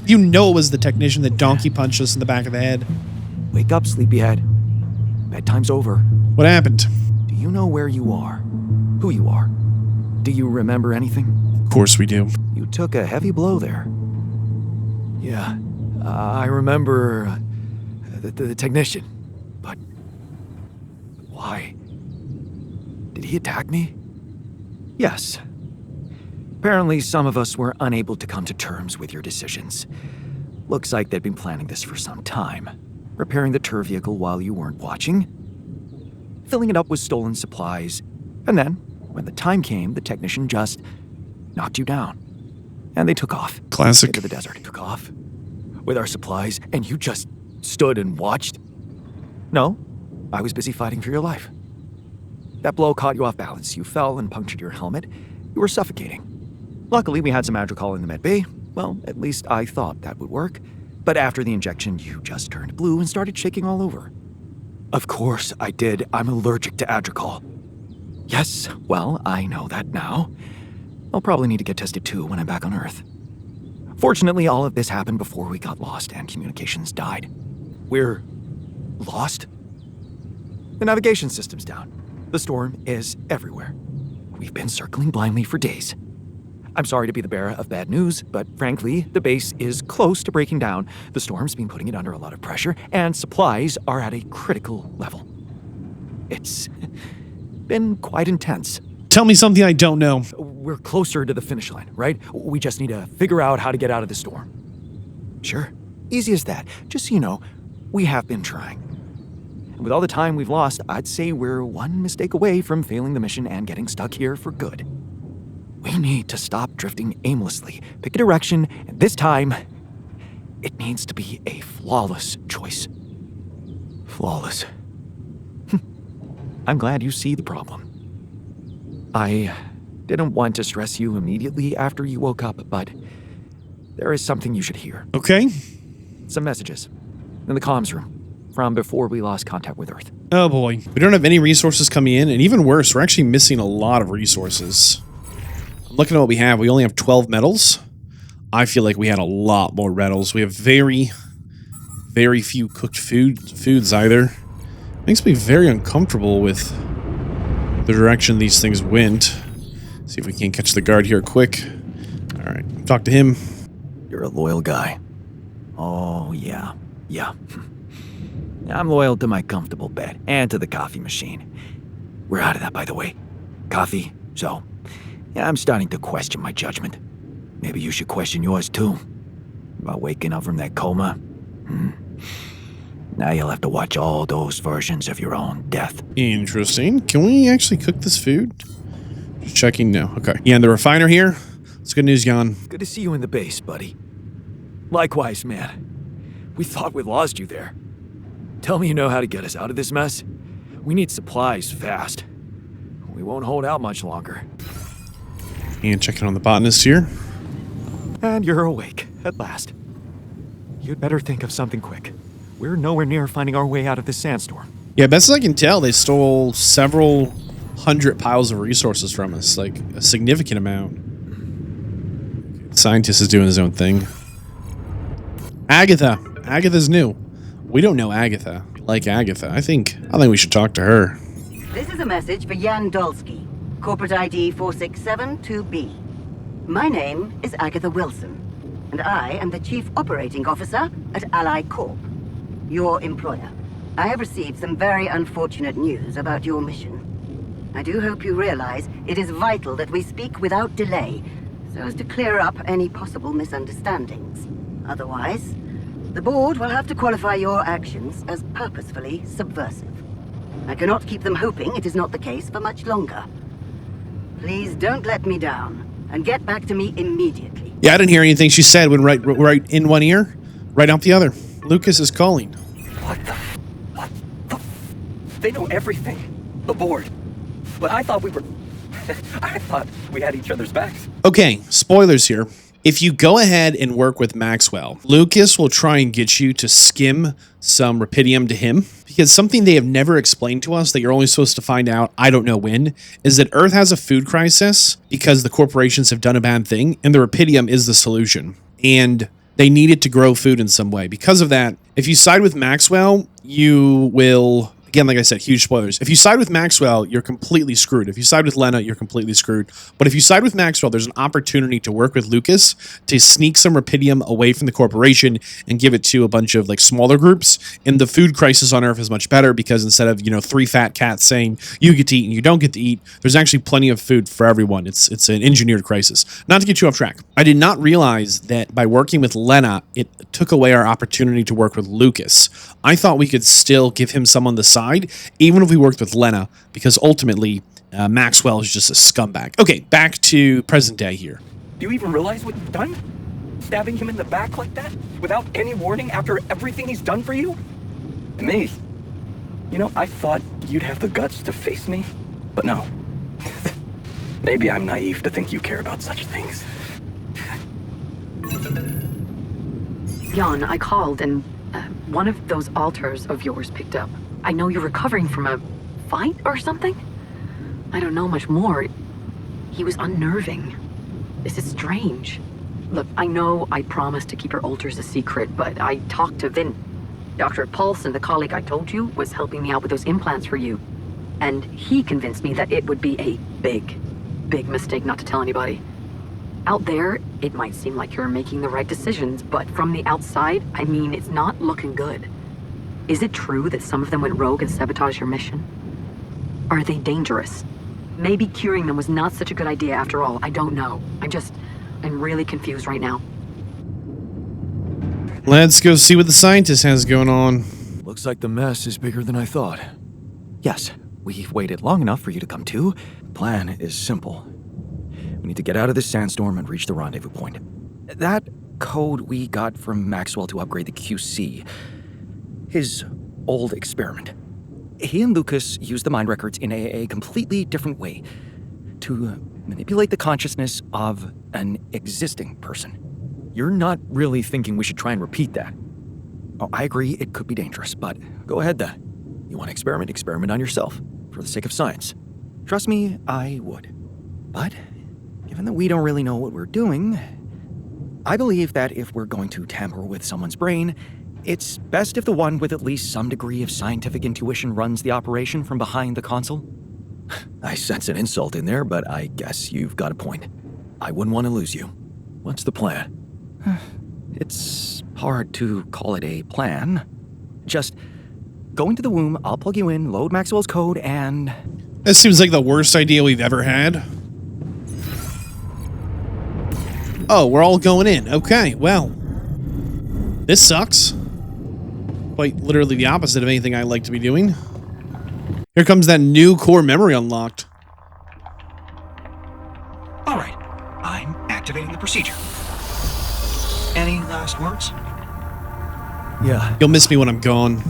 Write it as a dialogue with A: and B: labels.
A: You know it was the technician that donkey punched us in the back of the head.
B: Wake up, sleepyhead. Bedtime's over.
A: What happened?
B: Do you know where you are? Who you are? Do you remember anything?
A: Of course we do.
B: You took a heavy blow there. Yeah, I remember the technician. But why? Did he attack me? Yes. Apparently, some of us were unable to come to terms with your decisions. Looks like they'd been planning this for some time. Repairing the tour vehicle while you weren't watching. Filling it up with stolen supplies. And then, when the time came, the technician just knocked you down. And they took off.
A: Classic.
B: Into the desert. Took off with our supplies, and you just stood and watched? No, I was busy fighting for your life. That blow caught you off balance. You fell and punctured your helmet. You were suffocating. Luckily, we had some Adricol in the med bay. Well, at least I thought that would work. But after the injection, you just turned blue and started shaking all over. Of course I did. I'm allergic to Adricol. Yes, well, I know that now. I'll probably need to get tested too when I'm back on Earth. Fortunately, all of this happened before we got lost and communications died. We're lost? The navigation system's down. The storm is everywhere. We've been circling blindly for days. I'm sorry to be the bearer of bad news, but frankly, the base is close to breaking down. The storm's been putting it under a lot of pressure, and supplies are at a critical level. It's been quite intense.
A: Tell me something I don't know.
B: We're closer to the finish line, right? We just need to figure out how to get out of the storm. Sure, easy as that. Just so you know, we have been trying. And with all the time we've lost, I'd say we're one mistake away from failing the mission and getting stuck here for good. We need to stop drifting aimlessly, pick a direction, and this time, it needs to be a flawless choice. Flawless. I'm glad you see the problem. I didn't want to stress you immediately after you woke up, but there is something you should hear.
A: Okay.
B: Some messages in the comms room from before we lost contact with Earth.
A: Oh boy. We don't have any resources coming in, and even worse, we're actually missing a lot of resources. I'm looking at what we have. We only have 12 metals. I feel like we had a lot more metals. We have very, very few cooked foods either. Makes me very uncomfortable with the direction these things went. See if we can catch the guard here quick. All right, talk to him.
B: You're a loyal guy. Oh, yeah. I'm loyal to my comfortable bed and to the coffee machine. We're out of that, by the way. Coffee, so yeah, I'm starting to question my judgment. Maybe you should question yours too. About waking up from that coma. Now you'll have to watch all those versions of your own death.
A: Interesting. Can we actually cook this food? Just checking. No. Okay. Yeah, and the refiner here. It's good news, Jan.
B: Good to see you in the base, buddy. Likewise, man. We thought we lost you there. Tell me you know how to get us out of this mess. We need supplies fast. We won't hold out much longer.
A: And checking on the botanist here.
B: And you're awake, at last. You'd better think of something quick. We're nowhere near finding our way out of this sandstorm.
A: Yeah, best as I can tell, they stole several hundred piles of resources from us. Like, a significant amount. The scientist is doing his own thing. Agatha. Agatha's new. We don't know Agatha. We like Agatha. I think we should talk to her.
C: This is a message for Jan Dolsky, corporate ID 4672B. My name is Agatha Wilson, and I am the Chief Operating Officer at Ally Corp, your employer. I have received some very unfortunate news about your mission. I do hope you realize it is vital that we speak without delay, so as to clear up any possible misunderstandings. Otherwise, the board will have to qualify your actions as purposefully subversive. I cannot keep them hoping it is not the case for much longer. Please don't let me down, and get back to me immediately.
A: Yeah, I didn't hear anything she said when right in one ear, right out the other. Lucas is calling.
D: What the? They know everything. The board. But I thought we were... I thought we had each other's backs.
A: Okay, spoilers here. If you go ahead and work with Maxwell, Lucas will try and get you to skim some Rapidium to him, because something they have never explained to us that you're only supposed to find out, I don't know when, is that Earth has a food crisis because the corporations have done a bad thing, and the Rapidium is the solution. And They needed to grow food in some way. Because of that, if you side with Maxwell, you will... Again, like I said, huge spoilers. If you side with Maxwell, you're completely screwed. If you side with Lena, you're completely screwed. But if you side with Maxwell, there's an opportunity to work with Lucas to sneak some Rapidium away from the corporation and give it to a bunch of like smaller groups. And the food crisis on Earth is much better because instead of, 3 fat cats saying you get to eat and you don't get to eat, there's actually plenty of food for everyone. It's an engineered crisis. Not to get you off track. I did not realize that by working with Lena, it took away our opportunity to work with Lucas. I thought we could still give him some on the side, even if we worked with Lena, because ultimately Maxwell is just a scumbag. Okay, back to present day here.
D: Do you even realize what you've done? Stabbing him in the back like that? Without any warning after everything he's done for you? Me? I thought you'd have the guts to face me, but no. Maybe I'm naive to think you care about such things.
E: Jan, I called and one of those altars of yours picked up. I know you're recovering from a fight or something? I don't know much more. He was unnerving. This is strange. Look, I know I promised to keep your altars a secret, but I talked to Vin. Dr. Paulson, the colleague I told you, was helping me out with those implants for you. And he convinced me that it would be a big mistake not to tell anybody. Out there, it might seem like you're making the right decisions, but from the outside, it's not looking good. Is it true that some of them went rogue and sabotaged your mission? Are they dangerous? Maybe curing them was not such a good idea after all. I don't know. I'm really confused right now.
A: Let's go see what the scientist has going on.
B: Looks like the mess is bigger than I thought. Yes, we've waited long enough for you to come to. The plan is simple. We need to get out of this sandstorm and reach the rendezvous point. That code we got from Maxwell to upgrade the QC. His old experiment. He and Lucas used the mind records in a completely different way to manipulate the consciousness of an existing person. You're not really thinking we should try and repeat that. Oh, I agree it could be dangerous, but go ahead then. You want to experiment on yourself, for the sake of science. Trust me, I would. But, given that we don't really know what we're doing, I believe that if we're going to tamper with someone's brain, it's best if the one with at least some degree of scientific intuition runs the operation from behind the console. I sense an insult in there, but I guess you've got a point. I wouldn't want to lose you. What's the plan? It's hard to call it a plan. Just go into the womb, I'll plug you in, load Maxwell's code, and...
A: This seems like the worst idea we've ever had. Oh, we're all going in. Okay, well. This sucks. Quite literally the opposite of anything I like to be doing. Here comes that new core memory unlocked.
F: All right, I'm activating the procedure. Any last words?
B: Yeah.
A: You'll miss me when I'm gone.